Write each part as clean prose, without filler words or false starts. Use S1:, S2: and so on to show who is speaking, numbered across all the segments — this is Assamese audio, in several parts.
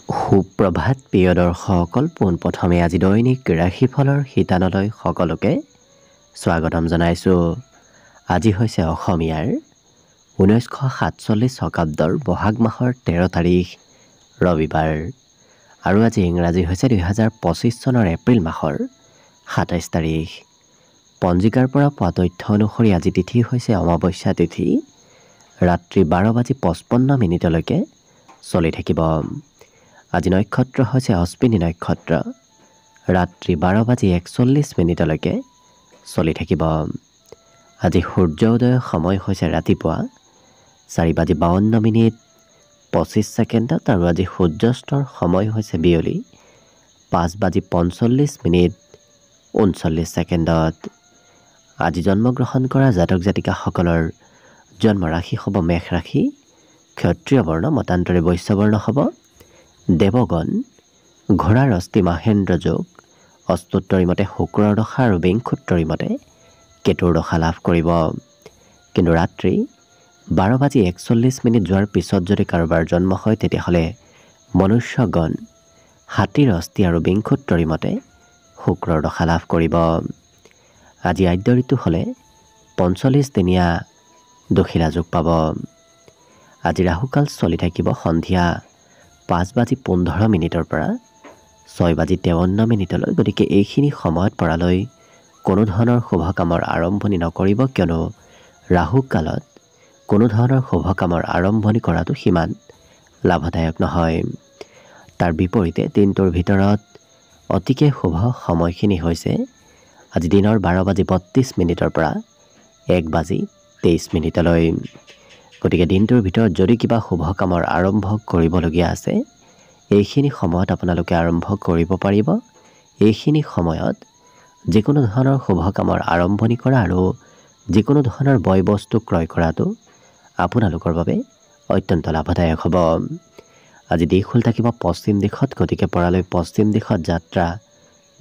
S1: সুপ্ৰভাত প্ৰিয় দৰ্শকসকল, পোনপ্ৰথমে আজি দৈনিক ৰাশিফলৰ শিতানলৈ সকলোকে স্বাগতম জনাইছোঁ। আজি হৈছে অসমীয়াৰ 1947 শকাব্দৰ বহাগ মাহৰ 13 তাৰিখ ৰবিবাৰ আৰু আজি ইংৰাজী হৈছে 2025 চনৰ এপ্ৰিল মাহৰ 27 তাৰিখ। পঞ্জিকাৰ পৰা পোৱা তথ্য অনুসৰি আজি তিথি হৈছে অমাৱস্যা তিথি, ৰাত্ৰি 12:55 চলি থাকিব। আজি নক্ষত্ৰ হৈছে অশ্বিনী নক্ষত্ৰ, ৰাত্ৰি 12:41 চলি থাকিব। আজি সূৰ্য উদয়ৰ সময় হৈছে ৰাতিপুৱা 4:52:25 আৰু আজি সূৰ্যাস্তৰ সময় হৈছে বিয়লি 5:45:39। আজি জন্মগ্ৰহণ কৰা জাতক জাতিকাসকলৰ জন্ম ৰাশি হ'ব মেষ ৰাশি, ক্ষত্ৰিয় বৰ্ণ, মতান্তৰে বৈশ্য বৰ্ণ হ'ব। দেৱগণ ঘোঁৰাৰ অস্থি মাহেন্দ্ৰ যোগ, অষ্টোত্তৰী মতে শুক্ৰৰ দশা আৰু বিংশোত্তৰী মতে কেতুৰ দশা লাভ কৰিব। কিন্তু ৰাত্ৰি 12:41 যোৱাৰ পিছত যদি কাৰোবাৰ জন্ম হয় তেতিয়াহ'লে মনুষ্যগণ হাতীৰ অস্থি আৰু বিংশোত্তৰী মতে শুক্ৰৰ দশা লাভ কৰিব। আজি আদ্য ঋতু হ'লে 45 দিনীয়া দক্ষিণা যোগ পাব। আজি ৰাহুকাল চলি থাকিব সন্ধিয়া 5:15 পৰা 6:53। গতিকে এইখিনি সময়ত পৰালৈ কোনো ধৰণৰ শুভ কামৰ আৰম্ভণি নকৰিব, কিয়নো ৰাহুকালত কোনো ধৰণৰ শুভ কামৰ আৰম্ভণি কৰাটো সিমান লাভদায়ক নহয়। তাৰ বিপৰীতে দিনটোৰ ভিতৰত অতিকে শুভ সময়খিনি হৈছে আজি দিনৰ 12:32 পৰা 1:23। গতিকে দিনটোৰ ভিতৰত যদি কিবা শুভ কামৰ আৰম্ভ কৰিবলগীয়া আছে এইখিনি সময়ত আপোনালোকে আৰম্ভ কৰিব পাৰিব। এইখিনি সময়ত যিকোনো ধৰণৰ শুভ কামৰ আৰম্ভণি কৰা আৰু যিকোনো ধৰণৰ বয় বস্তু ক্ৰয় কৰাটো আপোনালোকৰ বাবে অত্যন্ত লাভদায়ক হ'ব। আজি দিশ হ'ল থাকিব পশ্চিম দিশত, গতিকে পৰালৈ পশ্চিম দিশত যাত্ৰা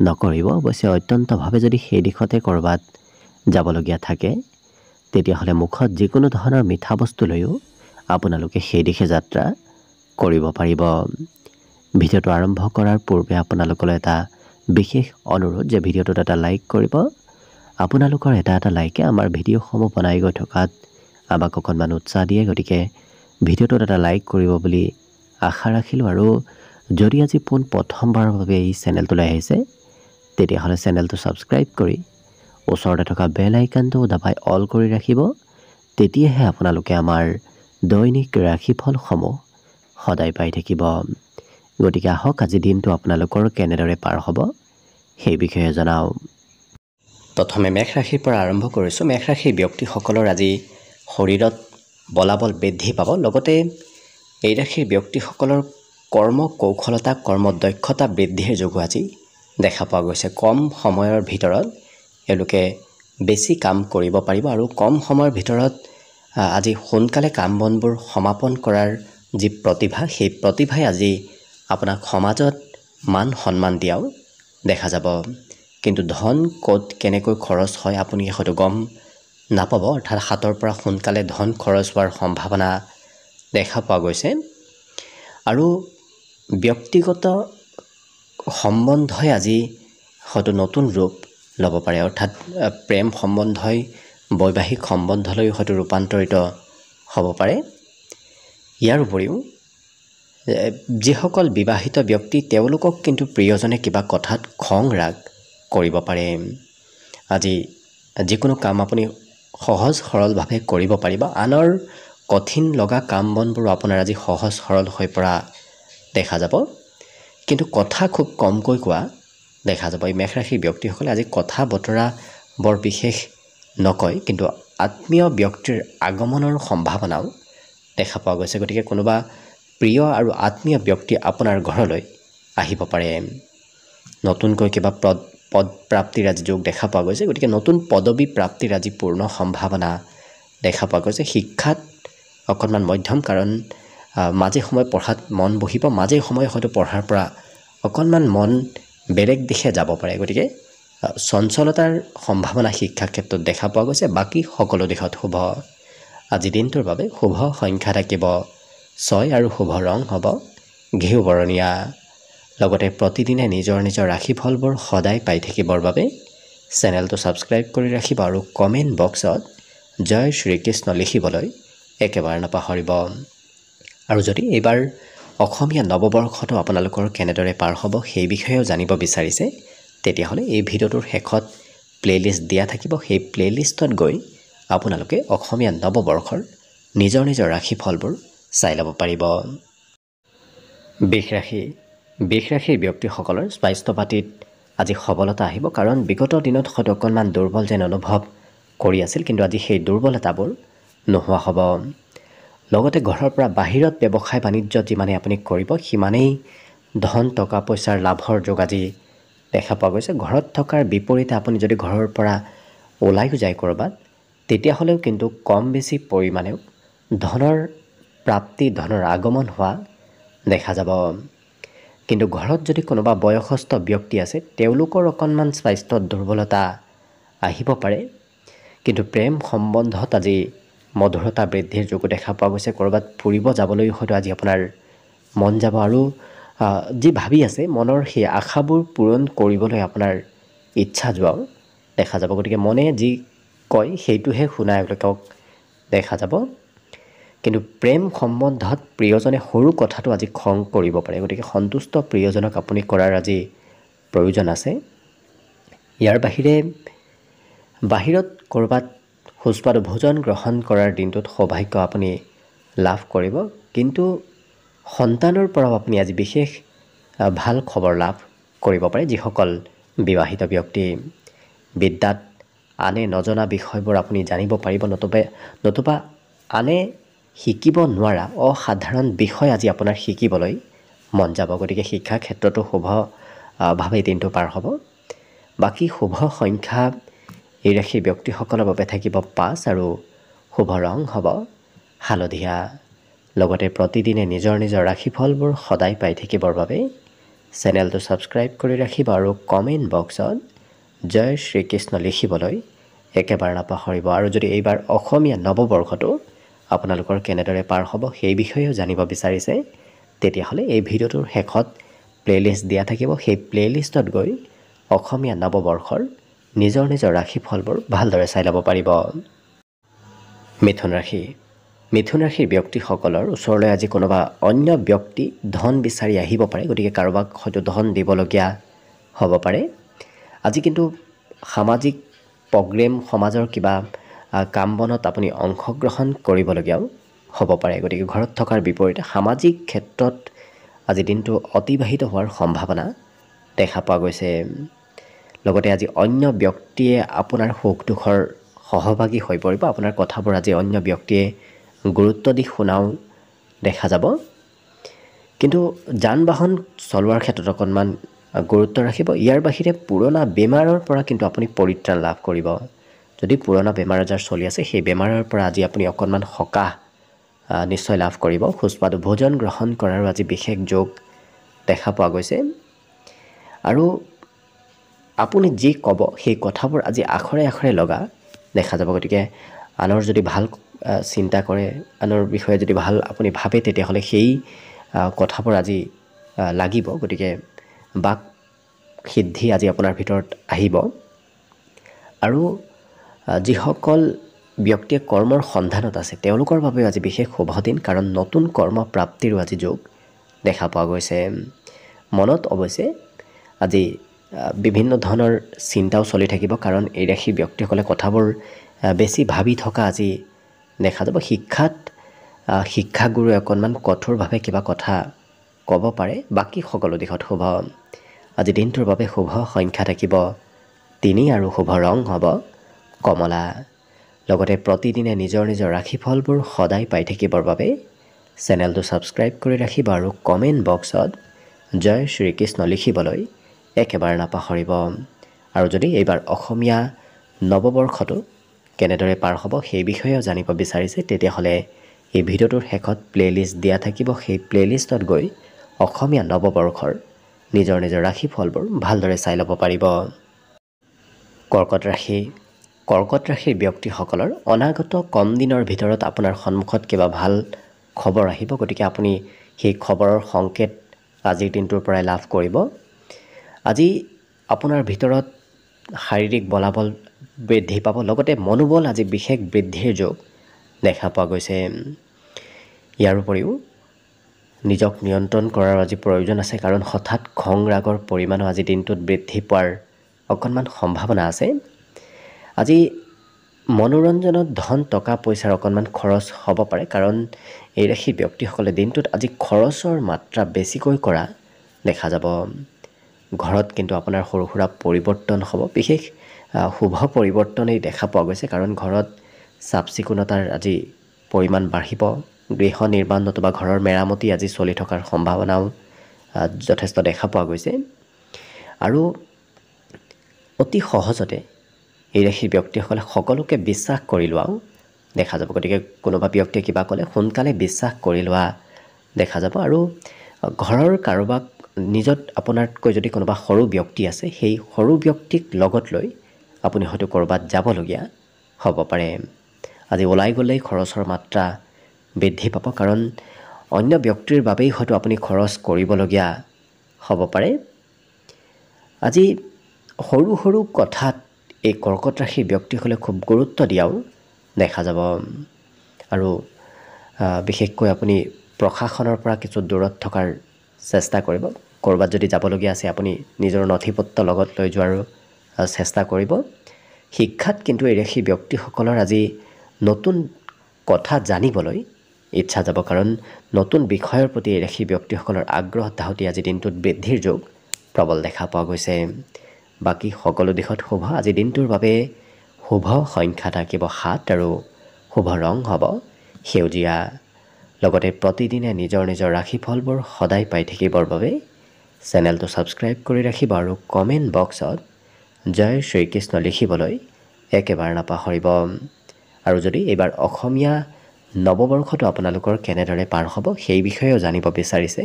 S1: নকৰিব। অৱশ্যে অত্যন্তভাৱে যদি সেই দিশতে ক'ৰবাত যাবলগীয়া থাকে তেতিয়াহ'লে মুখত যিকোনো ধৰণৰ মিঠা বস্তু লৈও আপোনালোকে সেই দিশে যাত্ৰা কৰিব পাৰিব। ভিডিঅ'টো আৰম্ভ কৰাৰ পূৰ্বে আপোনালোকলৈ এটা বিশেষ অনুৰোধ যে ভিডিঅ'টোত এটা লাইক কৰিব। আপোনালোকৰ এটা লাইকে আমাৰ ভিডিঅ'সমূহ বনাই গৈ থকাত আমাক অকণমান উৎসাহ দিয়ে, গতিকে ভিডিঅ'টোত এটা লাইক কৰিব বুলি আশা ৰাখিলোঁ। আৰু যদি আজি প্ৰথমবাৰৰ বাবে এই চেনেলটোলৈ আহিছে তেতিয়াহ'লে চেনেলটো ছাবস্ক্ৰাইব কৰি ওচৰতে থকা বেল আইকনটো দবাই অল কৰি ৰাখিব। তেতিয়াহে আপোনালোকে আমাৰ দৈনিক ৰাশিফলসমূহ সদায় পাই থাকিব। গতিকে আহক আজি দিনটো আপোনালোকৰ কেনেদৰে পাৰ হ'ব সেই বিষয়ে জনাওঁ। প্ৰথমে মেষ ৰাশিৰ পৰা আৰম্ভ কৰিছোঁ। মেষ ৰাশিৰ ব্যক্তিসকলৰ আজি শৰীৰত বলাবল বৃদ্ধি পাব, লগতে এই ৰাশিৰ ব্যক্তিসকলৰ কৰ্ম কৌশলতা, কৰ্ম দক্ষতা বৃদ্ধিৰ যোগো আজি দেখা পোৱা গৈছে। কম সময়ৰ ভিতৰত এওঁলোকে বেছি কাম কৰিব পাৰিব আৰু কম সময়ৰ ভিতৰত আজি সোনকালে কাম বনবোৰ সমাপন কৰাৰ যি প্ৰতিভা, সেই প্ৰতিভাই আজি আপোনাক সমাজত মান সন্মান দিয়াও দেখা যাব। কিন্তু ধন ক'ত কেনেকৈ খৰচ হয় আপুনি হয়তো গম নাপাব, অৰ্থাৎ হাতৰ পৰা সোনকালে ধন খৰচ হোৱাৰ সম্ভাৱনা দেখা পোৱা গৈছে। আৰু ব্যক্তিগত সম্বন্ধই আজি হয়তো নতুন ৰূপ ল'ব পাৰে, অৰ্থাৎ প্ৰেম সম্বন্ধই বৈবাহিক সম্বন্ধলৈ হয়তো ৰূপান্তৰিত হ'ব পাৰে। ইয়াৰ উপৰিও যিসকল বিবাহিত ব্যক্তি তেওঁলোকক কিন্তু প্ৰিয়জনে কিবা কথাত খং ৰাগ কৰিব পাৰে। আজি যিকোনো কাম আপুনি সহজ সৰলভাৱে কৰিব পাৰিব। আনৰ কঠিন লগা কাম বনবোৰ আপোনাৰ আজি সহজ সৰল হৈ পৰা দেখা যাব। কিন্তু কথা খুব কমকৈ কোৱা দেখা যাব। এই মেষ ৰাশিৰ ব্যক্তিসকলে আজি কথা বতৰা বৰ বিশেষ নকয়, কিন্তু আত্মীয় ব্যক্তিৰ আগমনৰ সম্ভাৱনাও দেখা পোৱা গৈছে। গতিকে কোনোবা প্ৰিয় আৰু আত্মীয় ব্যক্তি আপোনাৰ ঘৰলৈ আহিব পাৰে। নতুনকৈ কিবা পদ প্ৰাপ্তিৰ আজি যোগ দেখা পোৱা গৈছে। গতিকে নতুন পদবী প্ৰাপ্তিৰ আজি পূৰ্ণ সম্ভাৱনা দেখা পোৱা গৈছে। শিক্ষাত অকণমান মধ্যম, কাৰণ মাজে সময়ে পঢ়াত মন বহিব, মাজে সময়ে হয়তো পঢ়াৰ পৰা অকণমান মন বেলেগ দিশে যাব পাৰে। গতিকে চঞ্চলতাৰ সম্ভাৱনা শিক্ষা ক্ষেত্ৰত দেখা পোৱা গৈছে। বাকী সকলো দিশত শুভ। আজি দিনটোৰ বাবে শুভ সংখ্যা থাকিব 6 আৰু শুভ ৰং হ'ব ঘিউ বৰণীয়া লগতে প্ৰতিদিনে নিজৰ নিজৰ ৰাশিফলবোৰ সদায় পাই থাকিবৰ বাবে চেনেলটো ছাবস্ক্ৰাইব কৰি ৰাখিব আৰু কমেণ্ট বক্সত জয় শ্ৰীকৃষ্ণ লিখিবলৈ একেবাৰে নাপাহৰিব। আৰু যদি এইবাৰ অসমীয়া নৱবৰ্ষটো আপোনালোকৰ কেনেদৰে পাৰ হ'ব সেই বিষয়েও জানিব বিচাৰিছে তেতিয়াহ'লে এই ভিডিঅ'টোৰ শেষত প্লেলিষ্ট দিয়া থাকিব। সেই প্লেলিষ্টত গৈ আপোনালোকে অসমীয়া নৱবৰ্ষৰ নিজৰ নিজৰ ৰাশিফলবোৰ চাই ল'ব পাৰিব। বৃষ ৰাশিৰ ব্যক্তিসকলৰ স্বাস্থ্য পাতিত আজি সবলতা আহিব, কাৰণ বিগত দিনত হয়তো অকণমান দুৰ্বল যেন অনুভৱ কৰি আছিল, কিন্তু আজি সেই দুৰ্বলতাবোৰ নোহোৱা হ'ব। লগতে ঘৰৰ পৰা বাহিৰত ব্যৱসায় বাণিজ্য যিমানে আপুনি কৰিব সিমানেই ধন টকা পইচাৰ লাভৰ যোগ আজি দেখা পোৱা গৈছে। ঘৰত থকাৰ বিপৰীতে আপুনি যদি ঘৰৰ পৰা ওলাইও যায় ক'ৰবাত, তেতিয়াহ'লেও কিন্তু কম বেছি পৰিমাণেও ধনৰ প্ৰাপ্তি, ধনৰ আগমন হোৱা দেখা যাব। কিন্তু ঘৰত যদি কোনোবা বয়সস্থ ব্যক্তি আছে তেওঁলোকৰ অকণমান স্বাস্থ্যত দুৰ্বলতা আহিব পাৰে, কিন্তু প্ৰেম সম্বন্ধত আজি মধুৰতা বৃদ্ধিৰ যোগো দেখা পোৱা গৈছে। ক'ৰবাত ফুৰিব যাবলৈ হয়তো আজি আপোনাৰ মন যাব আৰু যি ভাবি আছে মনৰ সেই আশাবোৰ পূৰণ কৰিবলৈ আপোনাৰ ইচ্ছা যোৱাও দেখা যাব। গতিকে মনে যি কয় সেইটোহে শুনাই তেওঁলোকক দেখা যাব। কিন্তু প্ৰেম সম্বন্ধত প্ৰিয়জনে সৰু কথাটো আজি খং কৰিব পাৰে, গতিকে সন্তুষ্ট প্ৰিয়জনক আপুনি কৰাৰ আজি প্ৰয়োজন আছে। ইয়াৰ বাহিৰত ক'ৰবাত সুস্বাদু ভোজন গ্ৰহণ কৰাৰ দিনটোত সৌভাগ্য আপুনি লাভ কৰিব, কিন্তু সন্তানৰ পৰাও আপুনি আজি বিশেষ ভাল খবৰ লাভ কৰিব পাৰে। যিসকল বিবাহিত ব্যক্তি, বিদ্যাত আনে নজনা বিষয়বোৰ আপুনি জানিব পাৰিব, নতুবা আনে শিকিব নোৱাৰা অসাধাৰণ বিষয় আজি আপোনাৰ শিকিবলৈ মন যাব। গতিকে শিক্ষা ক্ষেত্ৰতো শুভভাৱে দিনটো পাৰ হ'ব। বাকী শুভ সংখ্যা এই ৰাশিৰ ব্যক্তিসকলৰ বাবে থাকিব 5 আৰু শুভ ৰং হ'ব হালধীয়া। লগতে প্ৰতিদিনে নিজৰ নিজৰ ৰাশিফলবোৰ সদায় পাই থাকিবৰ বাবে চেনেলটো ছাবস্ক্ৰাইব কৰি ৰাখিব আৰু কমেণ্ট বক্সত জয় শ্ৰীকৃষ্ণ লিখিবলৈ একেবাৰে নাপাহৰিব। আৰু যদি এইবাৰ অসমীয়া নৱবৰ্ষটো আপোনালোকৰ কেনেদৰে পাৰ হ'ব সেই বিষয়েও জানিব বিচাৰিছে তেতিয়াহ'লে এই ভিডিঅ'টোৰ শেষত প্লেলিষ্ট দিয়া থাকিব। সেই প্লেলিষ্টত গৈ অসমীয়া নৱবৰ্ষৰ নিজৰ নিজৰ ৰাশিফলবোৰ ভালদৰে চাই ল'ব পাৰিব। মিথুন ৰাশিৰ ব্যক্তিসকলৰ ওচৰলৈ আজি কোনোবা অন্য ব্যক্তি ধন বিচাৰি আহিব পাৰে, গতিকে কাৰোবাক হয়তো ধন দিবলগীয়া হ'ব পাৰে। আজি কিন্তু সামাজিক প্ৰগ্ৰেম, সমাজৰ কিবা কাম বনত আপুনি অংশগ্ৰহণ কৰিবলগীয়াও হ'ব পাৰে। গতিকে ঘৰত থকাৰ বিপৰীতে সামাজিক ক্ষেত্ৰত আজি দিনটো অতিবাহিত হোৱাৰ সম্ভাৱনা দেখা পোৱা গৈছে। লগতে আজি অন্য ব্যক্তিয়ে আপোনাৰ সুখ দুখৰ সহভাগী হৈ পৰিব। আপোনাৰ কথাবোৰ আজি অন্য ব্যক্তিয়ে গুৰুত্ব দি শুনাও দেখা যাব। কিন্তু যান বাহন চলোৱাৰ ক্ষেত্ৰত অকণমান গুৰুত্ব ৰাখিব। ইয়াৰ বাহিৰে পুৰণা বেমাৰৰ পৰা কিন্তু আপুনি পৰিত্ৰাণ লাভ কৰিব। যদি পুৰণা বেমাৰ আজাৰ চলি আছে সেই বেমাৰৰ পৰা আজি আপুনি অকণমান সকাহ নিশ্চয় লাভ কৰিব। সুস্বাদু ভোজন গ্ৰহণ কৰাৰো আজি বিশেষ যোগ দেখা পোৱা গৈছে। আৰু আপুনি যি ক'ব সেই কথাবোৰ আজি আখৰে আখৰে লগা দেখা যাব। গতিকে আনৰ যদি ভাল চিন্তা কৰে, আনৰ বিষয়ে যদি ভাল আপুনি ভাবে, তেতিয়াহ'লে সেই কথাবোৰ আজি লাগিব। গতিকে বাক সিদ্ধি আজি আপোনাৰ ভিতৰত আহিব। আৰু যিসকল ব্যক্তিয়ে কৰ্মৰ সন্ধানত আছে তেওঁলোকৰ বাবে আজি বিশেষ শুভ দিন, কাৰণ নতুন কৰ্ম প্ৰাপ্তিৰো আজি যোগ দেখা পোৱা গৈছে। মনত অৱশ্যে আজি বিভিন্ন ধৰণৰ চিন্তাও চলি থাকিব, কাৰণ এই ৰাশিৰ ব্যক্তিসকলে কথাবোৰ বেছি ভাবি থকা আজি দেখা যাব। শিক্ষাগুৰুৱে অকণমান কঠোৰভাৱে কিবা কথা ক'ব পাৰে। বাকী সকলো দিশত শুভ। আজি দিনটোৰ বাবে শুভ সংখ্যা থাকিব 3 আৰু শুভ ৰং হ'ব কমলা। লগতে প্ৰতিদিনে নিজৰ নিজৰ ৰাশিফলবোৰ সদায় পাই থাকিবৰ বাবে চেনেলটো ছাবস্ক্ৰাইব কৰি ৰাখিব আৰু কমেণ্ট বক্সত জয় শ্ৰীকৃষ্ণ লিখিবলৈ একেবাৰে নাপাহৰিব। আৰু যদি এইবাৰ অসমীয়া নৱবৰ্ষটো কেনেদৰে পাৰ হ'ব সেই বিষয়েও জানিব বিচাৰিছে তেতিয়াহ'লে এই ভিডিঅ'টোৰ শেষত প্লেলিষ্ট দিয়া থাকিব। সেই প্লেলিষ্টত গৈ অসমীয়া নৱবৰ্ষৰ নিজৰ নিজৰ ৰাশিফলবোৰ ভালদৰে চাই ল'ব পাৰিব। কৰ্কট ৰাশিৰ ব্যক্তিসকলৰ অনাগত কম দিনৰ ভিতৰত আপোনাৰ সন্মুখত কিবা ভাল খবৰ আহিব। গতিকে আপুনি সেই খবৰৰ সংকেত আজিৰ দিনটোৰ পৰাই লাভ কৰিব। আজি আপোনাৰ ভিতৰত শাৰীৰিক বলাবল বৃদ্ধি পাব, লগতে মনোবল আজি বিশেষ বৃদ্ধিৰ যোগ দেখা পোৱা গৈছে। ইয়াৰ উপৰিও নিজক নিয়ন্ত্ৰণ কৰাৰ আজি প্ৰয়োজন আছে, কাৰণ হঠাৎ খং ৰাগৰ পৰিমাণো আজি দিনটোত বৃদ্ধি পোৱাৰ অকণমান সম্ভাৱনা আছে। আজি মনোৰঞ্জনত ধন টকা পইচাৰ অকণমান খৰচ হ'ব পাৰে, কাৰণ এই ৰাশিৰ ব্যক্তিসকলে দিনটোত আজি খৰচৰ মাত্ৰা বেছিকৈ কৰা দেখা যাব। ঘৰত কিন্তু আপোনাৰ সৰু সুৰা পৰিৱৰ্তন হ'ব, বিশেষ শুভ পৰিৱৰ্তনেই দেখা পোৱা গৈছে, কাৰণ ঘৰত চাফ চিকুণতাৰ আজি পৰিমাণ বাঢ়িব। গৃহ নিৰ্মাণ নতুবা ঘৰৰ মেৰামতি আজি চলি থকাৰ সম্ভাৱনাও যথেষ্ট দেখা পোৱা গৈছে। আৰু অতি সহজতে এই ৰাশিৰ ব্যক্তিসকলে সকলোকে বিশ্বাস কৰি লোৱাও দেখা যাব। গতিকে কোনোবা ব্যক্তিয়ে কিবা ক'লে সোনকালে বিশ্বাস কৰি লোৱা দেখা যাব। আৰু ঘৰৰ কাৰোবাক নিজত আপোনাতকৈ যদি কোনোবা সৰু ব্যক্তি আছে, সেই সৰু ব্যক্তিক লগত লৈ আপুনি হয়তো ক'ৰবাত যাবলগীয়া হ'ব পাৰে। আজি ওলাই গ'লেই খৰচৰ মাত্ৰা বৃদ্ধি পাব, কাৰণ অন্য ব্যক্তিৰ বাবেই হয়তো আপুনি খৰচ কৰিবলগীয়া হ'ব পাৰে। আজি সৰু সৰু কথাত এই কৰ্কট ৰাশিৰ ব্যক্তিসকলে খুব গুৰুত্ব দিয়াও দেখা যাব। আৰু বিশেষকৈ আপুনি প্ৰশাসনৰ পৰা কিছু দূৰত থকাৰ চেষ্টা কৰিব। ক'ৰবাত যদি যাবলগীয়া আছে আপুনি নিজৰ নথি পত্ৰ লগত লৈ যোৱাৰো চেষ্টা কৰিব। শিক্ষাত কিন্তু এই ৰাশিৰ ব্যক্তিসকলৰ আজি নতুন কথা জানিবলৈ ইচ্ছা যাব, কাৰণ নতুন বিষয়ৰ প্ৰতি এই ৰাশিৰ ব্যক্তিসকলৰ আগ্ৰহ ধাউতি আজি দিনটোত বৃদ্ধিৰ যোগ প্ৰবল দেখা পোৱা গৈছে। বাকী সকলো দিশত শুভ। আজি দিনটোৰ বাবে শুভ সংখ্যা থাকিব 7 আৰু শুভ ৰং হ'ব সেউজীয়া। লগতে প্ৰতিদিনে নিজৰ নিজৰ ৰাশিফলবোৰ সদায় পাই থাকিবৰ বাবে চেনেলটো ছাবস্ক্ৰাইব কৰি ৰাখিব আৰু কমেণ্ট বক্সত জয় শ্ৰীকৃষ্ণ লিখিবলৈ একেবাৰে নাপাহৰিব। আৰু যদি এইবাৰ অসমীয়া নৱবৰ্ষটো আপোনালোকৰ কেনেদৰে পাৰ হ'ব সেই বিষয়েও জানিব বিচাৰিছে,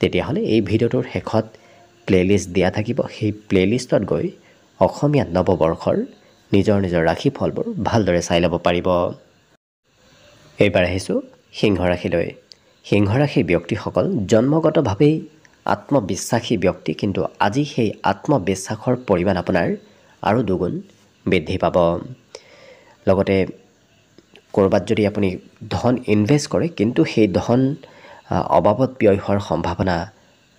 S1: তেতিয়াহ'লে এই ভিডিঅ'টোৰ শেষত প্লে'লিষ্ট দিয়া থাকিব। সেই প্লে'লিষ্টত গৈ অসমীয়া নৱবৰ্ষৰ নিজৰ নিজৰ ৰাশিফলবোৰ ভালদৰে চাই ল'ব পাৰিব। এইবাৰ আহিছোঁ সিংহ ৰাশিলৈ। সিংহ ৰাশিৰ ব্যক্তিসকল জন্মগতভাৱেই আত্মবিশ্বাসী ব্যক্তি, কিন্তু আজি সেই আত্মবিশ্বাসৰ পৰিমাণ আপোনাৰ আৰু দুগুণ বৃদ্ধি পাব। লগতে ক'ৰবাত যদি আপুনি ধন ইনভেষ্ট কৰে, কিন্তু সেই ধন অবাবত ব্যয় হোৱাৰ সম্ভাৱনা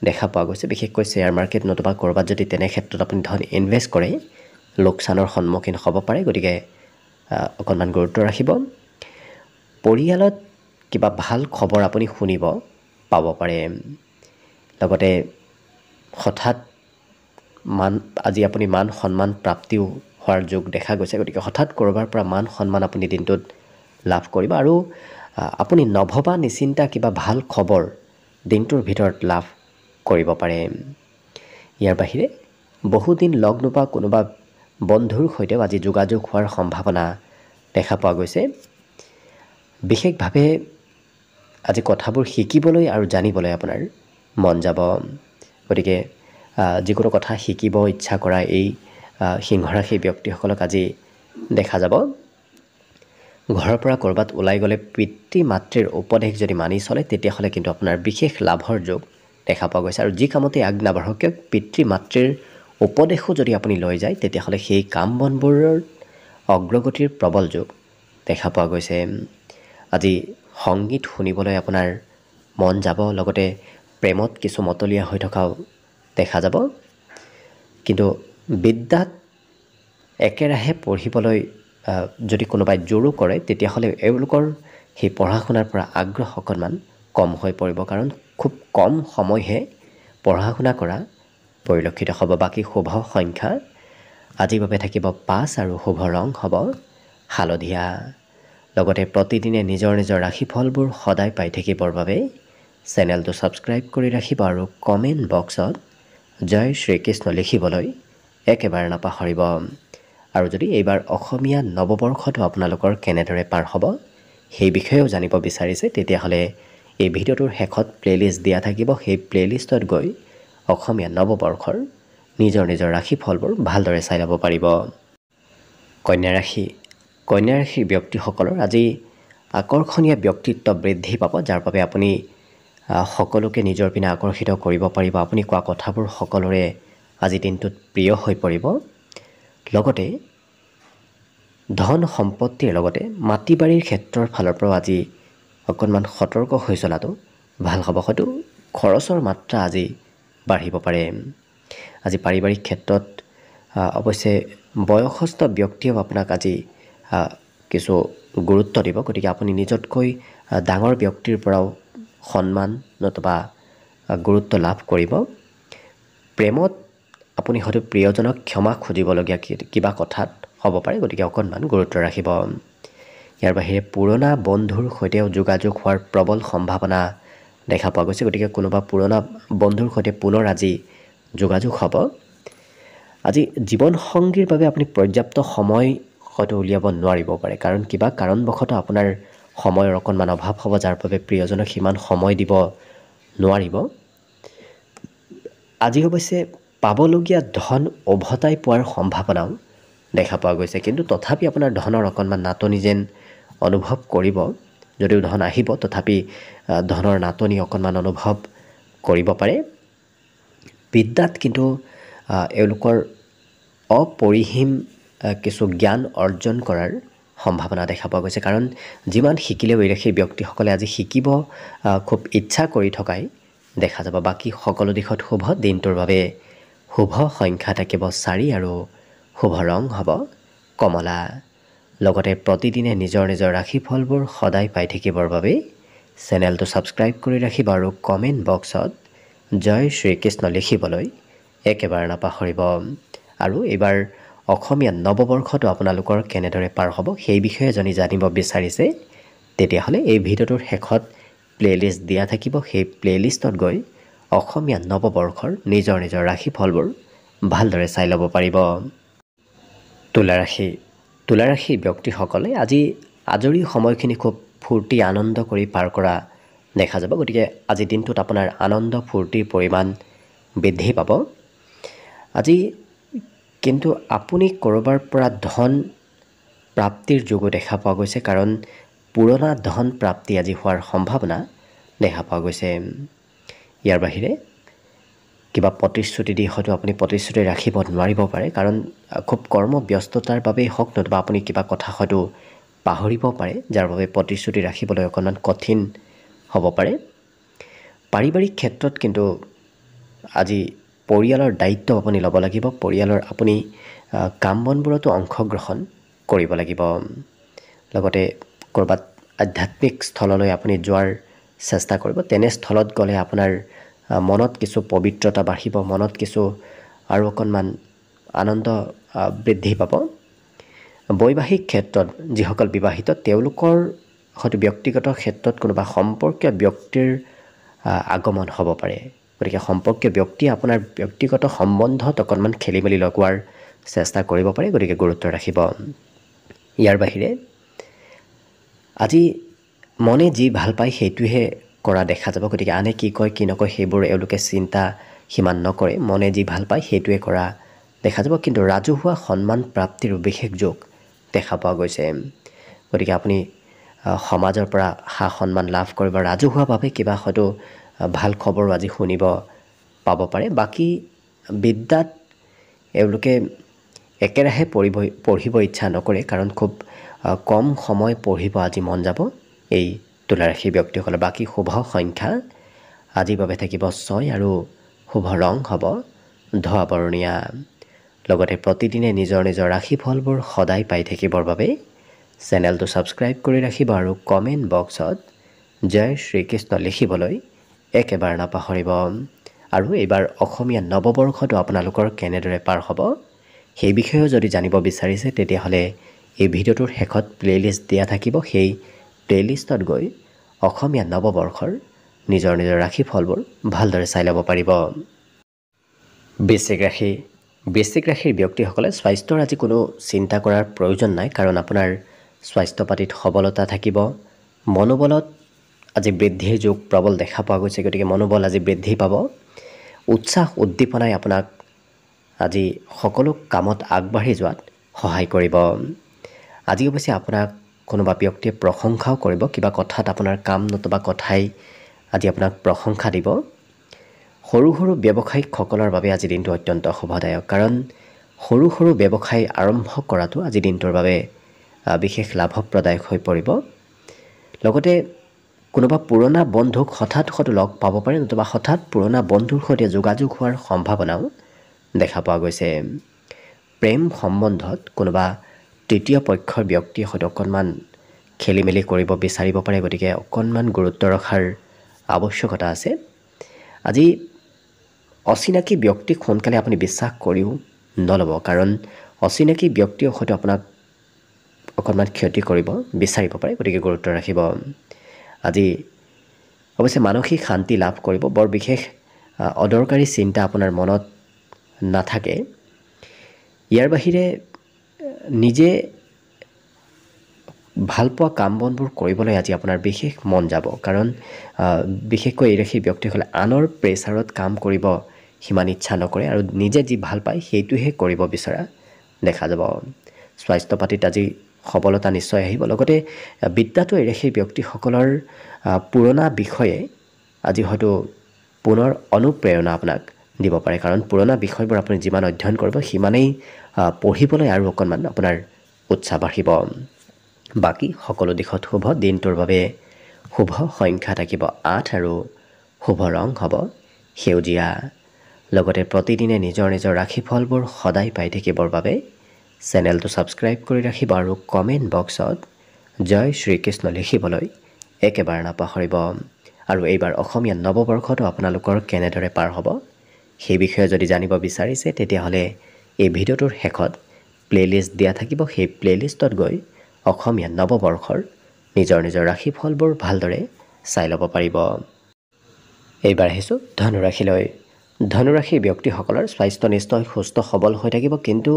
S1: দেখা পোৱা গৈছে। বিশেষকৈ শ্বেয়াৰ মাৰ্কেট নতুবা ক'ৰবাত যদি তেনে ক্ষেত্ৰত আপুনি ধন ইনভেষ্ট কৰে, লোকচানৰ সন্মুখীন হ'ব পাৰে। গতিকে অকণমান গুৰুত্ব ৰাখিব। পৰিয়ালত কিবা ভাল খবৰ আপুনি শুনিব পাব পাৰে। লগতে হঠাৎ আজি আপুনি মান সন্মান প্ৰাপ্তিও হোৱাৰ যোগ দেখা গৈছে। গতিকে হঠাৎ ক'ৰবাৰ পৰা মান সন্মান আপুনি দিনটোত লাভ কৰিব, আৰু আপুনি নভবা নিচিন্তা কিবা ভাল খবৰ দিনটোৰ ভিতৰত লাভ কৰিব পাৰে। ইয়াৰ বাহিৰে বহুদিন লগ নোপোৱা কোনোবা বন্ধুৰ সৈতেও আজি যোগাযোগ হোৱাৰ সম্ভাৱনা দেখা পোৱা গৈছে। বিশেষভাৱে আজি কথাবোৰ শিকিবলৈ আৰু জানিবলৈ আপোনাৰ মন যাব। গতিকে যিকোনো কথা শিকিব ইচ্ছা কৰা এই সিংহ ৰাশিৰ ব্যক্তিসকলক আজি দেখা যাব। ঘৰৰ পৰা ক'ৰবাত ওলাই গ'লে পিতৃ মাতৃৰ উপদেশ যদি মানি চলে, তেতিয়াহ'লে কিন্তু আপোনাৰ বিশেষ লাভৰ যোগ দেখা পোৱা গৈছে। আৰু যি কামতে আগ নাবাঢ়ক কিয় পিতৃ মাতৃৰ উপদেশো যদি আপুনি লৈ যায়, তেতিয়াহ'লে সেই কাম বনবোৰৰ অগ্ৰগতিৰ প্ৰবল যোগ দেখা পোৱা গৈছে। আজি সংগীত শুনিবলৈ আপোনাৰ মন যাব, লগতে প্ৰেমত কিছু মতলীয়া হৈ থকাও দেখা যাব। কিন্তু বিদ্যাত একেৰাহে পঢ়িবলৈ যদি কোনোবাই জোৰো কৰে, তেতিয়াহ'লে এওঁলোকৰ সেই পঢ়া শুনাৰ পৰা আগ্ৰহ অকণমান কম হৈ পৰিব, কাৰণ খুব কম সময়হে পঢ়া শুনা কৰা পৰিলক্ষিত হ'ব। বাকী শুভ সংখ্যা আজিৰ বাবে থাকিব 5 আৰু শুভ ৰং হ'ব হালধীয়া। লগতে প্ৰতিদিনে নিজৰ নিজৰ ৰাশিফলবোৰ সদায় পাই থাকিবৰ বাবে চেনেলটো ছাবস্ক্ৰাইব কৰি ৰাখিব আৰু কমেণ্ট বক্সত জয় শ্ৰীকৃষ্ণ লিখিবলৈ একেবাৰে নাপাহৰিব। আৰু যদি এইবাৰ অসমীয়া নৱবৰ্ষটো আপোনালোকৰ কেনেদৰে পাৰ হ'ব সেই বিষয়েও জানিব বিচাৰিছে, তেতিয়াহ'লে এই ভিডিঅ'টোৰ শেষত প্লে'লিষ্ট দিয়া থাকিব। সেই প্লে'লিষ্টত গৈ অসমীয়া নৱবৰ্ষৰ নিজৰ নিজৰ ৰাশিফলবোৰ ভালদৰে চাই ল'ব পাৰিব। কন্যা ৰাশি। কন্যা ৰাশিৰ ব্যক্তিসকলৰ আজি আকৰ্ষণীয় ব্যক্তিত্ব বৃদ্ধি পাব, যাৰ বাবে আপুনি সকলোকে নিজৰ পিনে আকৰ্ষিত কৰিব পাৰিব আপুনি কোৱা কথাবোৰ সকলোৰে আজি দিনটোত প্ৰিয় হৈ পৰিব লগতে ধন সম্পত্তিৰ লগতে মাটি বাৰীৰ ক্ষেত্ৰৰ ফালৰ পৰা আজি অকণমান সতৰ্ক হৈ চলাটো ভাল হ'ব হয়তো খৰচৰ মাত্ৰা আজি বাঢ়িব পাৰে আজি পাৰিবাৰিক ক্ষেত্ৰত অৱশ্যে বয়সস্থ ব্যক্তিয়েও আপোনাক আজি কিছু গুৰুত্ব দিব গতিকে আপুনি নিজতকৈ ডাঙৰ ব্যক্তিৰ পৰাও সন্মান নতুবা গুৰুত্ব লাভ কৰিব প্ৰেমত আপুনি হয়তো প্ৰিয়জনক ক্ষমা খুজিবলগীয়া কিবা কথাত হ'ব পাৰে গতিকে অকণমান গুৰুত্ব ৰাখিব ইয়াৰ বাহিৰে পুৰণা বন্ধুৰ সৈতেও যোগাযোগ হোৱাৰ প্ৰবল সম্ভাৱনা দেখা পোৱা গৈছে গতিকে কোনোবা পুৰণা বন্ধুৰ সৈতে পুনৰ আজি যোগাযোগ হ'ব আজি জীৱন সংগীৰ বাবে আপুনি পৰ্যাপ্ত সময় হয়তো উলিয়াব নোৱাৰিব পাৰে কাৰণ কিবা কাৰণবশতঃ আপোনাৰ সময়ৰ অকণমান অভাৱ হ'ব যাৰ বাবে প্ৰিয়জনক সিমান সময় দিব নোৱাৰিব আজি অৱশ্যে পাবলগীয়া ধন উভতাই পোৱাৰ সম্ভাৱনাও দেখা পোৱা গৈছে কিন্তু তথাপি আপোনাৰ ধনৰ অকণমান নাটনি যেন অনুভৱ কৰিব যদিও ধন আহিব তথাপি ধনৰ নাটনি অকণমান অনুভৱ কৰিব পাৰে বিদ্যাত কিন্তু এওঁলোকৰ অপৰিসীম কিছু জ্ঞান অৰ্জন কৰাৰ সম্ভাৱনা দেখা পোৱা গৈছে কাৰণ যিমান শিকিলেও সেই ব্যক্তিসকলে আজি শিকিব খুব ইচ্ছা কৰি থকাই দেখা যাব বাকী সকলো দিশত শুভ দিনটোৰ বাবে শুভ সংখ্যা থাকিব 4 আৰু শুভ ৰং হ'ব কমলা লগতে প্ৰতিদিনে নিজৰ ৰাশিফলবোৰ সদায় পাই থাকিবৰ বাবে চেনেলটো ছাবস্ক্ৰাইব কৰি ৰাখিব আৰু কমেণ্ট বক্সত জয় শ্ৰীকৃষ্ণ লিখিবলৈ একেবাৰে নাপাহৰিব আৰু এইবাৰ অসমীয়া নৱবৰ্ষটো আপোনালোকৰ কেনেদৰে পাৰ হ'ব সেই বিষয়ে যদি জানিব বিচাৰিছে তেতিয়াহ'লে এই ভিডিঅ'টোৰ শেষত প্লেলিষ্ট দিয়া থাকিব সেই প্লেলিষ্টত গৈ অসমীয়া নৱবৰ্ষৰ নিজৰ ৰাশিফলবোৰ ভালদৰে চাই ল'ব পাৰিব তুলা ৰাশি ব্যক্তিসকলে আজি আজৰি সময়খিনি খুব ফূৰ্তি আনন্দ কৰি পাৰ কৰা দেখা যাব গতিকে আজি দিনটোত আপোনাৰ আনন্দ ফূৰ্তিৰ পৰিমাণ বৃদ্ধি পাব আজি কিন্তু আপুনি কৰবাৰ পৰা ধন প্ৰাপ্তিৰ যোগো দেখা পোৱা গৈছে কাৰণ পুৰণা ধন প্ৰাপ্তি আজি হোৱাৰ সম্ভাৱনা দেখা পোৱা গৈছে ইয়াৰ বাহিৰে কিবা প্ৰতিশ্ৰুতি দি হয়তো আপুনি প্ৰতিশ্ৰুতি ৰাখিব নোৱাৰিব পাৰে কাৰণ খুব কৰ্মব্যস্ততাৰ বাবে হওক নতুবা আপুনি কিবা কথা হয়তো পাহৰিব পাৰে যাৰ বাবে প্ৰতিশ্ৰুতি ৰাখিবলৈ অকণমান কঠিন হ'ব পাৰে পাৰিবাৰিক ক্ষেত্ৰত কিন্তু আজি পৰিয়ালৰ দায়িত্ব আপুনি ল'ব লাগিব পৰিয়ালৰ আপুনি কাম বনবোৰতো অংশগ্ৰহণ কৰিব লাগিব লগতে কৰবাত আধ্যাত্মিক স্থললৈ আপুনি যোৱাৰ চেষ্টা কৰিব তেনে স্থলত গ'লে আপোনাৰ মনত কিছু পবিত্ৰতা বাঢ়িব মনত কিছু আৰু অকণমান আনন্দ বৃদ্ধি পাব বৈবাহিক ক্ষেত্ৰত যিসকল বিবাহিত তেওঁলোকৰ হয়তো ব্যক্তিগত ক্ষেত্ৰত কোনোবা সম্পৰ্কীয় ব্যক্তিৰ আগমন হ'ব পাৰে গতিকে সম্পৰ্কীয় ব্যক্তিয়ে আপোনাৰ ব্যক্তিগত সম্বন্ধত অকণমান খেলিমেলি লগোৱাৰ চেষ্টা কৰিব পাৰে গতিকে গুৰুত্ব ৰাখিব ইয়াৰ বাহিৰে আজি মনে যি ভাল পায় সেইটোহে কৰা দেখা যাব গতিকে আনে কি কয় কি নকয় সেইবোৰ এওঁলোকে চিন্তা সিমান নকৰে মনে যি ভাল পায় সেইটোৱে কৰা দেখা যাব কিন্তু ৰাজহুৱা সন্মান প্ৰাপ্তিৰ বিশেষ যোগ দেখা পোৱা গৈছে গতিকে আপুনি সমাজৰ পৰা সা সন্মান লাভ কৰিব ৰাজহুৱাভাৱে কিবা হয়তো ভাল খবৰ আজি শুনিব পাব পাৰে বাকী বিদ্যাত এওঁলোকে একেৰাহে পঢ়িব ইচ্ছা নকৰে কাৰণ খুব কম সময় পঢ়িব আজি মন যাব এই তুলা ৰাশি ব্যক্তিসকলৰ বাকী শুভ সংখ্যা আজিৰ বাবে থাকিব 6 আৰু শুভ ৰং হ'ব ধোঁৱা বৰণীয়া লগতে প্ৰতিদিনে নিজৰ ৰাশিফলবোৰ সদায় পাই থাকিবৰ বাবে চেনেলটো ছাবস্ক্ৰাইব কৰি ৰাখিব আৰু কমেণ্ট বক্সত জয় শ্ৰীকৃষ্ণ লিখিবলৈ একেবাৰে নাপাহৰিব আৰু এইবাৰ অসমীয়া নৱবৰ্ষটো আপোনালোকৰ কেনেদৰে পাৰ হ'ব সেই বিষয়েও যদি জানিব বিচাৰিছে তেতিয়াহ'লে এই ভিডিঅ'টোৰ শেষত প্লেলিষ্ট দিয়া থাকিব সেই প্লেলিষ্টত গৈ অসমীয়া নৱবৰ্ষৰ নিজৰ ৰাশিফলবোৰ ভালদৰে চাই ল'ব পাৰিব বৃশ্চিক ৰাশিৰ ব্যক্তিসকলে স্বাস্থ্যৰ আজি কোনো চিন্তা কৰাৰ প্ৰয়োজন নাই কাৰণ আপোনাৰ স্বাস্থ্য পাতিত সবলতা থাকিব মনোবলত আজি বৃদ্ধিৰ যোগ প্ৰবল দেখা পোৱা গৈছে গতিকে মনোবল আজি বৃদ্ধি পাব উৎসাহ উদ্দীপনাই আপোনাক আজি সকলো কামত আগবাঢ়ি যোৱাত সহায় কৰিব আজি অৱশ্যে আপোনাক কোনোবা ব্যক্তিয়ে প্ৰশংসাও কৰিব কিবা কথাত আপোনাৰ কাম নতুবা কথাই আজি আপোনাক প্ৰশংসা দিব। সৰু সৰু ব্যৱসায়িকসকলৰ বাবে আজি দিনটো অত্যন্ত শুভদায়ক, কাৰণ সৰু সৰু ব্যৱসায় আৰম্ভ কৰাটো আজি দিনটোৰ বাবে বিশেষ লাভপ্ৰদায়ক হৈ পৰিব। লগতে কোনোবা পুৰণা বন্ধুক হঠাৎ লগ পাব পাৰে, নতুবা হঠাৎ পুৰণা বন্ধুৰ সৈতে যোগাযোগ হোৱাৰ সম্ভাৱনাও দেখা পোৱা গৈছে। প্ৰেম সম্বন্ধত কোনোবা তৃতীয় পক্ষৰ ব্যক্তিৰ সৈতে অকণমান খেলি মেলি কৰিব বিচাৰিব পাৰে, গতিকে অকণমান গুৰুত্ব ৰখাৰ আৱশ্যকতা আছে। আজি অচিনাকি ব্যক্তিক সোনকালে আপুনি বিশ্বাস কৰিও নল'ব, কাৰণ অচিনাকি ব্যক্তিৰ সৈতে আপোনাক অকণমান ক্ষতি কৰিব বিচাৰিব পাৰে, গতিকে গুৰুত্ব ৰাখিব। আজি অৱশ্যে মানসিক শান্তি লাভ কৰিব, বৰ বিশেষ অদৰকাৰী চিন্তা আপোনাৰ মনত নাথাকে। ইয়াৰ বাহিৰে নিজে ভালপোৱা কাম বনবোৰ কৰিবলৈ আজি আপোনাৰ বিশেষ মন যাব, কাৰণ বিশেষকৈ এই ৰাশিৰ ব্যক্তিসকলে আনৰ প্ৰেছাৰত কাম কৰিব সিমান ইচ্ছা নকৰে আৰু নিজে যি ভাল পায় সেইটোহে কৰিব বিচৰা দেখা যাব। স্বাস্থ্য পাতিত আজি সবলতা নিশ্চয় আহিব। লগতে বিদ্যাটো এই ৰাশিৰ ব্যক্তিসকলৰ পুৰণা বিষয়ে আজি হয়তো পুনৰ অনুপ্ৰেৰণা আপোনাক দিব পাৰে, কাৰণ পুৰণা বিষয়বোৰ আপুনি যিমান অধ্যয়ন কৰিব সিমানেই পঢ়িবলৈ আৰু অকণমান আপোনাৰ উৎসাহ বাঢ়িব। বাকী সকলো দিশত শুভ। দিনটোৰ বাবে শুভ সংখ্যা থাকিব 8 আৰু শুভ ৰং হ'ব সেউজীয়া। লগতে প্ৰতিদিনে নিজৰ নিজৰ ৰাশিফলবোৰ সদায় পাই থাকিবৰ বাবে চেনেলটো ছাবস্ক্ৰাইব কৰি ৰাখিব আৰু কমেণ্ট বক্সত জয় শ্ৰীকৃষ্ণ লিখিবলৈ একেবাৰে নাপাহৰিব। আৰু এইবাৰ অসমীয়া নৱবৰ্ষটো আপোনালোকৰ কেনেদৰে পাৰ হ'ব সেই বিষয়ে যদি জানিব বিচাৰিছে, তেতিয়াহ'লে এই ভিডিঅ'টোৰ শেষত প্লে'লিষ্ট দিয়া থাকিব। সেই প্লে'লিষ্টত গৈ অসমীয়া নৱবৰ্ষৰ নিজৰ নিজৰ ৰাশিফলবোৰ ভালদৰে চাই ল'ব পাৰিব। এইবাৰ আহিছোঁ ধনুৰাশিলৈ। ধনুৰাশিৰ ব্যক্তিসকলৰ স্বাস্থ্য নিশ্চয় সুস্থ সবল হৈ থাকিব, কিন্তু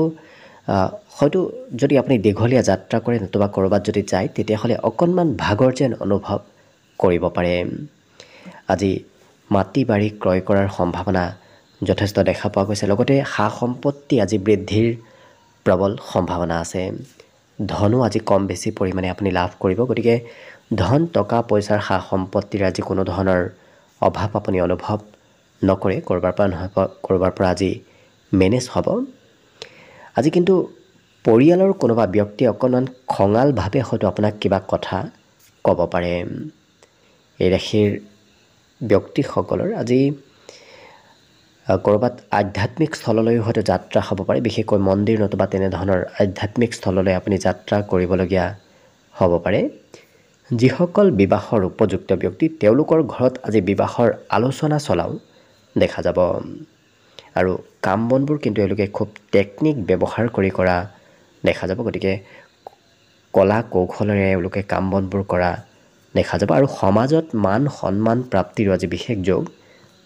S1: হয়তো যদি আপুনি দীঘলীয়া যাত্ৰা কৰে নতুবা ক'ৰবাত যদি যায়, তেতিয়াহ'লে অকণমান ভাগৰ যেন অনুভৱ কৰিব পাৰে। আজি মাটি বাৰী ক্ৰয় কৰাৰ সম্ভাৱনা যথেষ্ট দেখা পোৱা গৈছে। লগতে সা সম্পত্তি আজি বৃদ্ধিৰ প্ৰবল সম্ভাৱনা আছে। ধনো আজি কম বেছি পৰিমাণে আপুনি লাভ কৰিব, গতিকে ধন টকা পইচাৰ সা সম্পত্তিৰ আজি কোনো ধৰণৰ অভাৱ আপুনি অনুভৱ নকৰে। ক'ৰবাৰ পৰা নহয় ক'ৰবাৰ পৰা আজি মেনেজ হ'ব। আজি কিন্তু পৰিয়ালৰ কোনোবা ব্যক্তিয়ে অকণমান খঙালভাৱে হয়তো আপোনাক কিবা কথা ক'ব পাৰে। এই ৰাশিৰ ব্যক্তিসকলৰ আজি ক'ৰবাত আধ্যাত্মিক স্থললৈও হয়তো যাত্ৰা হ'ব পাৰে, বিশেষকৈ মন্দিৰ নতুবা তেনেধৰণৰ আধ্যাত্মিক স্থললৈ আপুনি যাত্ৰা কৰিবলগীয়া হ'ব পাৰে। যিসকল বিবাহৰ উপযুক্ত ব্যক্তি, তেওঁলোকৰ ঘৰত আজি বিবাহৰ আলোচনা চলাও দেখা যাব। আৰু কাম বনবোৰ কিন্তু এওঁলোকে খুব টেকনিক ব্যৱহাৰ কৰি কৰা দেখা যাব, গতিকে কলা কৌশলেৰে এওঁলোকে কাম বনবোৰ কৰা দেখা যাব। আৰু সমাজত মান সন্মান প্ৰাপ্তিৰো আজি বিশেষ যোগ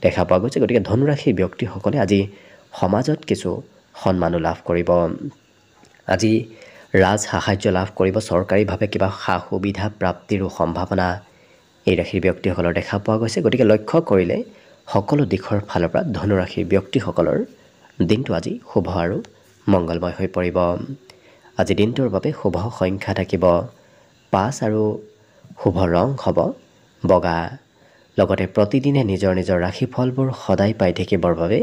S1: দেখা পোৱা গৈছে, গতিকে ধনুৰাশিৰ ব্যক্তিসকলে আজি সমাজত কিছু সন্মানো লাভ কৰিব। আজি ৰাজ সাহায্য লাভ কৰিব, চৰকাৰীভাৱে কিবা সা সুবিধা প্ৰাপ্তিৰো সম্ভাৱনা এই ৰাশিৰ ব্যক্তিসকলৰ দেখা পোৱা গৈছে। গতিকে লক্ষ্য কৰিলে সকলো দিশৰ ফালৰ পৰা ধনুৰাশিৰ ব্যক্তিসকলৰ দিনটো আজি শুভ আৰু মংগলময় হৈ পৰিব। আজি দিনটোৰ বাবে শুভ সংখ্যা থাকিব 5 আৰু শুভ ৰং হ'ব বগা। লগতে প্ৰতিদিনে নিজৰ নিজৰ ৰাশিফলবোৰ সদায় পাই থাকিবৰ বাবে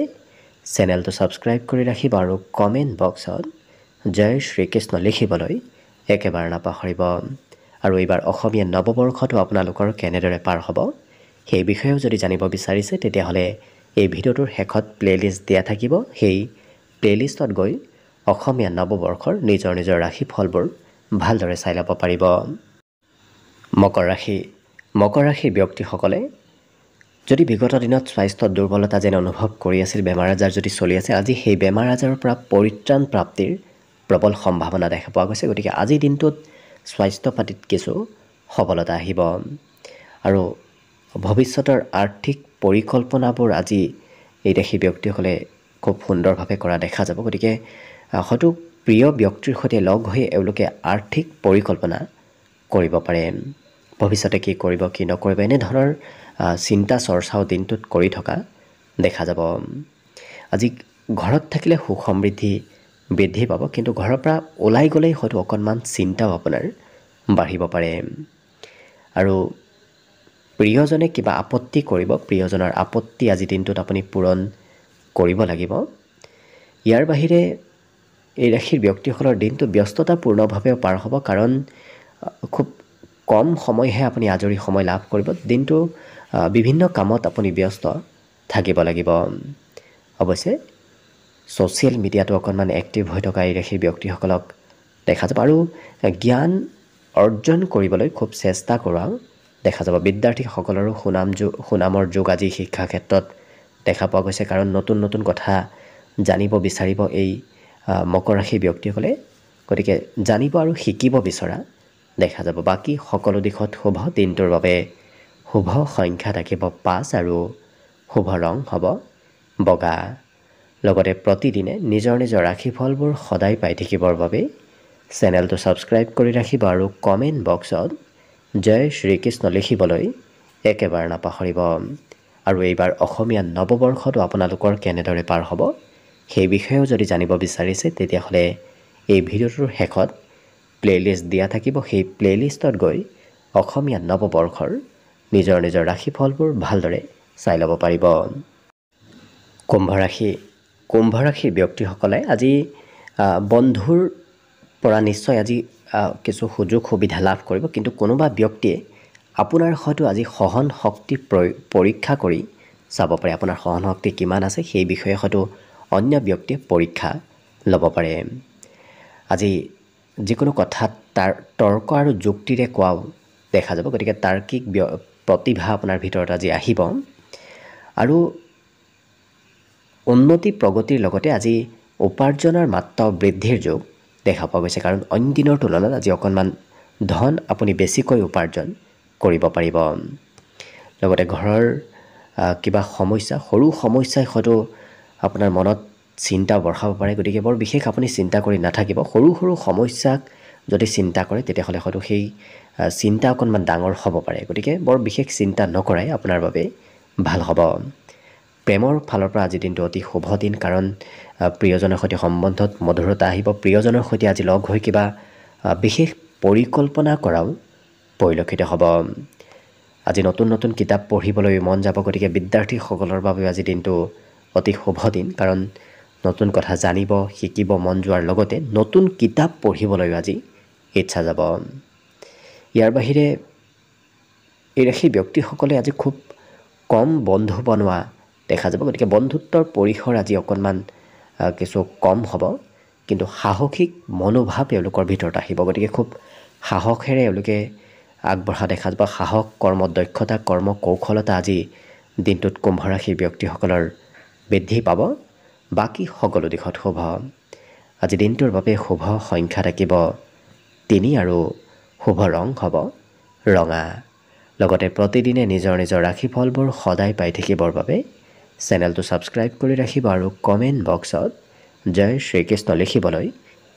S1: চেনেলটো ছাবস্ক্ৰাইব কৰি ৰাখিব আৰু কমেণ্ট বক্সত জয় শ্ৰীকৃষ্ণ লিখিবলৈ একেবাৰে নাপাহৰিব। আৰু এইবাৰ অসমীয়া নৱবৰ্ষটো আপোনালোকৰ কেনেদৰে পাৰ হ'ব সেই বিষয়েও যদি জানিব বিচাৰিছে, তেতিয়াহ'লে এই ভিডিঅ'টোৰ শেষত প্লে'লিষ্ট দিয়া থাকিব। সেই প্লে'লিষ্টত গৈ অসমীয়া নৱবৰ্ষৰ নিজৰ নিজৰ ৰাশিফলবোৰ ভালদৰে চাই ল'ব পাৰিব। মকৰ ৰাশি। মকৰ ৰাশিৰ ব্যক্তিসকলে যদি বিগত দিনত স্বাস্থ্যত দুৰ্বলতা যেন অনুভৱ কৰি আছিল, বেমাৰ আজাৰ যদি চলি আছে, আজি সেই বেমাৰ আজাৰৰ পৰা পৰিত্ৰাণ প্ৰাপ্তিৰ প্ৰবল সম্ভাৱনা দেখা পোৱা গৈছে। গতিকে আজিৰ দিনটোত স্বাস্থ্য পাতিত কিছু সবলতা আহিব। আৰু ভৱিষ্যতৰ আৰ্থিক পৰিকল্পনাবোৰ আজি এই ৰাশিৰ ব্যক্তিসকলে খুব সুন্দৰভাৱে কৰা দেখা যাব। গতিকে হয়তো প্ৰিয় ব্যক্তিৰ সৈতে লগ হৈ এওঁলোকে আৰ্থিক পৰিকল্পনা কৰিব পাৰে। ভৱিষ্যতে কি কৰিব কি নকৰিব এনেধৰণৰ চিন্তা চৰ্চাও দিনটোত কৰি থকা দেখা যাব। আজি ঘৰত থাকিলে সুখ সমৃদ্ধি বৃদ্ধি পাব, কিন্তু ঘৰৰ পৰা ওলাই গ'লেই হয়তো অকণমান চিন্তাও আপোনাৰ বাঢ়িব পাৰে। আৰু প্ৰিয়জনে কিবা আপত্তি কৰিব, প্ৰিয়জনৰ আপত্তি আজি দিনটোত আপুনি পূৰণ কৰিব লাগিব। ইয়াৰ বাহিৰে এই ৰাশিৰ ব্যক্তিসকলৰ দিনটো ব্যস্ততাপূৰ্ণভাৱেও পাৰ হ'ব, কাৰণ খুব কম সময়হে আপুনি আজৰি সময় লাভ কৰিব। দিনটো বিভিন্ন কামত আপুনি ব্যস্ত থাকিব লাগিব। অৱশ্যে ছ'চিয়েল মিডিয়াটো অকণমান এক্টিভ হৈ থকা এই ৰাশিৰ ব্যক্তিসকলক দেখা যাব, আৰু জ্ঞান অৰ্জন কৰিবলৈ খুব চেষ্টা কৰা দেখা যাব। বিদ্যাৰ্থীসকলৰো সুনামৰ যুগ আজি শিক্ষা ক্ষেত্ৰত দেখা পোৱা গৈছে, কাৰণ নতুন নতুন কথা জানিব বিচাৰিব এই মকৰ ৰাশিৰ ব্যক্তিসকলে, গতিকে জানিব আৰু শিকিব বিচৰা দেখা যাব। বাকী সকলো দিশত শুভ। দিনটোৰ বাবে শুভ সংখ্যা থাকিব 5 আৰু শুভ ৰং হ'ব বগা। লগতে প্ৰতিদিনে নিজৰ নিজৰ ৰাশিফলবোৰ সদায় পাই থাকিবৰ বাবে চেনেলটো ছাবস্ক্ৰাইব কৰি ৰাখিব আৰু কমেণ্ট বক্সত জয় শ্ৰীকৃষ্ণ লিখিবলৈ একেবাৰে নাপাহৰিব। আৰু এইবাৰ অসমীয়া নৱবৰ্ষটো আপোনালোকৰ কেনেদৰে পাৰ হ'ব সেই বিষয়েও যদি জানিব বিচাৰিছে, তেতিয়াহ'লে এই ভিডিঅ'টোৰ শেষত প্লে'লিষ্ট দিয়া থাকিব। সেই প্লে'লিষ্টত গৈ অসমীয়া নৱবৰ্ষৰ নিজৰ নিজৰ ৰাশিফলবোৰ ভালদৰে চাই ল'ব পাৰিব। কুম্ভ ৰাশিৰ ব্যক্তিসকলে আজি বন্ধুৰ পৰা নিশ্চয় আজি কিছু সুযোগ সুবিধা লাভ কৰিব, কিন্তু কোনোবা ব্যক্তিয়ে আপোনাৰ হয়তো আজি সহন শক্তি পৰীক্ষা কৰি চাব পাৰে। আপোনাৰ সহন শক্তি কিমান আছে সেই বিষয়ে হয়তো অন্য ব্যক্তিয়ে পৰীক্ষা ল'ব পাৰে। আজি যিকোনো কথাত তৰ্ক আৰু যুক্তিৰে কোৱাও দেখা যাব, গতিকে তাৰ্কিক প্ৰতিভা আপোনাৰ ভিতৰত আজি আহিব। আৰু উন্নতি প্ৰগতিৰ লগতে আজি উপাৰ্জনৰ মাত্ৰা বৃদ্ধিৰ যোগ দেখা পোৱা গৈছে, কাৰণ অইন দিনৰ তুলনাত আজি অকণমান ধন আপুনি বেছিকৈ উপাৰ্জন কৰিব পাৰিব। লগতে ঘৰৰ কিবা সমস্যা, সৰু সমস্যাই হয়তো আপোনাৰ মনত চিন্তা বঢ়াব পাৰে, গতিকে বৰ বিশেষ আপুনি চিন্তা কৰি নাথাকিব। সৰু সৰু সমস্যাক যদি চিন্তা কৰে তেতিয়াহ'লে হয়তো সেই চিন্তা অকণমান ডাঙৰ হ'ব পাৰে, গতিকে বৰ বিশেষ চিন্তা নকৰাই আপোনাৰ বাবে ভাল হ'ব। প্ৰেমৰ ফালৰ পৰা আজি দিনটো অতি শুভ দিন, কাৰণ প্ৰিয়জনৰ সৈতে সম্বন্ধত মধুৰতা আহিব। প্ৰিয়জনৰ সৈতে আজি লগ হৈ কিবা বিশেষ পৰিকল্পনা কৰাও পৰিলক্ষিত হ'ব। আজি নতুন নতুন কিতাপ পঢ়িবলৈ মন যাব, গতিকে বিদ্যাৰ্থীসকলৰ বাবে আজি দিনটো অতি শুভ দিন, কাৰণ নতুন কথা জানিব শিকিব মন যোৱাৰ লগতে নতুন কিতাপ পঢ়িবলৈও আজি ইচ্ছা যাব। ইয়াৰ বাহিৰে এই ৰাশিৰ ব্যক্তিসকলে আজি খুব কম বন্ধু বনোৱা দেখা যাব, গতিকে বন্ধুত্বৰ পৰিসৰ আজি অকণমান কিছু কম হ'ব, কিন্তু সাহসিক মনোভাৱ এওঁলোকৰ ভিতৰত আহিব, গতিকে খুব সাহসেৰে এওঁলোকে আগবঢ়া দেখা যাব। সাহস, কৰ্ম দক্ষতা, কৰ্ম কৌশলতা আজি দিনটোত কুম্ভ ৰাশিৰ ব্যক্তিসকলৰ বৃদ্ধি পাব। বাকী সকলো দিশত শুভ। আজি দিনটোৰ বাবে শুভ সংখ্যা থাকিব 3 আৰু শুভ ৰং হ'ব ৰঙা। লগতে প্ৰতিদিনে নিজৰ নিজৰ ৰাশিফলবোৰ সদায় পাই থাকিবৰ বাবে চেনেলটো ছাবস্ক্ৰাইব কৰি ৰাখিব আৰু কমেণ্ট বক্সত জয় শ্ৰীকৃষ্ণ লিখিবলৈ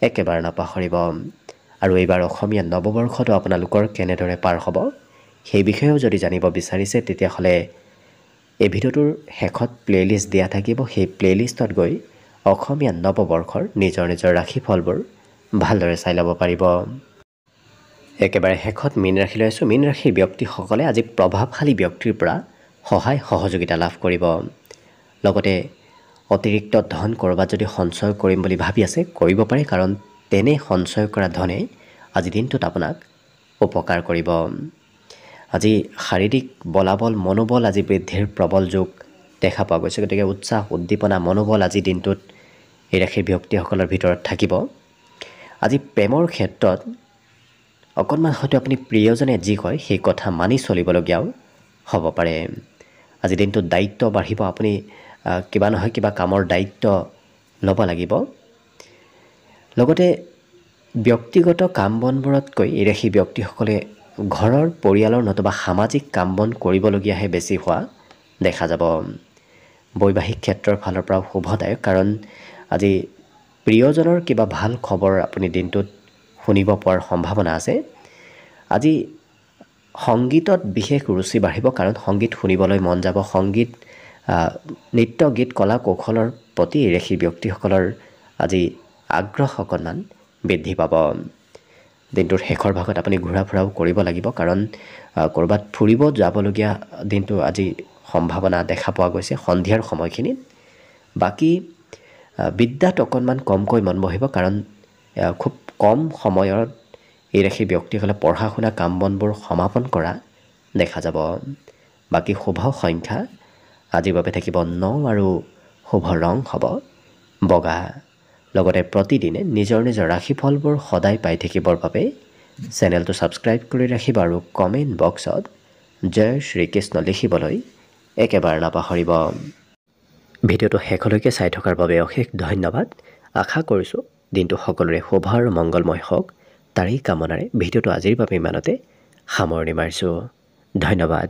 S1: একেবাৰে নাপাহৰিব। আৰু এইবাৰ অসমীয়া নৱবৰ্ষটো আপোনালোকৰ কেনেদৰে পাৰ হ'ব সেই বিষয়েও যদি জানিব বিচাৰিছে, তেতিয়াহ'লে এই ভিডিঅ'টোৰ শেষত প্লে'লিষ্ট দিয়া থাকিব। সেই প্লে'লিষ্টত গৈ অসমীয়া নৱবৰ্ষৰ নিজৰ নিজৰ ৰাশিফলবোৰ ভালদৰে চাই ল'ব পাৰিব। একেবাৰে শেষত মীন ৰাশিলৈ আছোঁ। মীন ৰাশিৰ ব্যক্তিসকলে আজি প্ৰভাৱশালী ব্যক্তিৰ পৰা সহায় সহযোগিতা লাভ কৰিব। লগতে অতিৰিক্ত ধন ক'ৰবাত যদি সঞ্চয় কৰিম বুলি ভাবি আছে, কৰিব পাৰে, কাৰণ তেনে সঞ্চয় কৰা ধনে আজি দিনটোত আপোনাক উপকাৰ কৰিব। আজি শাৰীৰিক বলাবল মনোবল আজি বৃদ্ধিৰ প্ৰবল যোগ দেখা পোৱা গৈছে, গতিকে উৎসাহ উদ্দীপনা মনোবল আজি দিনটোত এই ৰাশিৰ ব্যক্তিসকলৰ ভিতৰত থাকিব। আজি প্ৰেমৰ ক্ষেত্ৰত অকণমান হয়তো আপুনি প্ৰিয়জনে যি কয় সেই কথা মানি চলিবলগীয়াও হ'ব পাৰে। আজি দিনটোত দায়িত্ব বাঢ়িব, আপুনি কিবা নহয় কিবা কামৰ দায়িত্ব ল'ব লাগিব। লগতে ব্যক্তিগত কাম বনবোৰতকৈ এই ৰাশি ব্যক্তিসকলে ঘৰৰ পৰিয়ালৰ নতুবা সামাজিক কাম বন কৰিবলগীয়াহে বেছি হোৱা দেখা যাব। বৈবাহিক ক্ষেত্ৰৰ ফালৰ পৰাও শুভদায়ক, কাৰণ আজি প্ৰিয়জনৰ কিবা ভাল খবৰ আপুনি দিনটোত শুনিব পোৱাৰ সম্ভাৱনা আছে। আজি সংগীতত বিশেষ ৰুচি বাঢ়িব, কাৰণ সংগীত শুনিবলৈ মন যাব। সংগীত, নৃত্য, গীত, কলা কৌশলৰ প্ৰতি এই ৰাশি ব্যক্তিসকলৰ আজি আগ্ৰহ অকণমান বৃদ্ধি পাব। দিনটোৰ শেষৰ ভাগত আপুনি ঘূৰা ফুৰাও কৰিব লাগিব কাৰণ ক'ৰবাত ফুৰিব যাবলগীয়া দিনটো আজি সম্ভাৱনা দেখা পোৱা গৈছে সন্ধিয়াৰ সময়খিনিত। বাকী বিদ্যাত অকণমান কমকৈ মন বহিব কাৰণ খুব কম সময়ত এই ৰাশি ব্যক্তিসকলে পঢ়া শুনা কাম বনবোৰ সমাপন কৰা দেখা যাব। বাকী শুভ সংখ্যা আজিৰ বাবে থাকিব 9 আৰু শুভ ৰং হ'ব বগা। লগতে প্ৰতিদিনে নিজৰ নিজৰ ৰাশিফলবোৰ সদায় পাই থাকিবৰ বাবে চেনেলটো ছাবস্ক্ৰাইব কৰি ৰাখিব আৰু কমেণ্ট বক্সত জয় শ্ৰীকৃষ্ণ লিখিবলৈ একেবাৰে নাপাহৰিব। ভিডিঅ'টো শেষলৈকে চাই থকাৰ বাবে অশেষ ধন্যবাদ। আশা কৰিছোঁ দিনটো সকলোৰে শুভ আৰু মংগলময় হওক তাৰেই কামনাৰে ভিডিঅ'টো আজিৰ বাবে ইমানতে সামৰণি মাৰিছোঁ। ধন্যবাদ।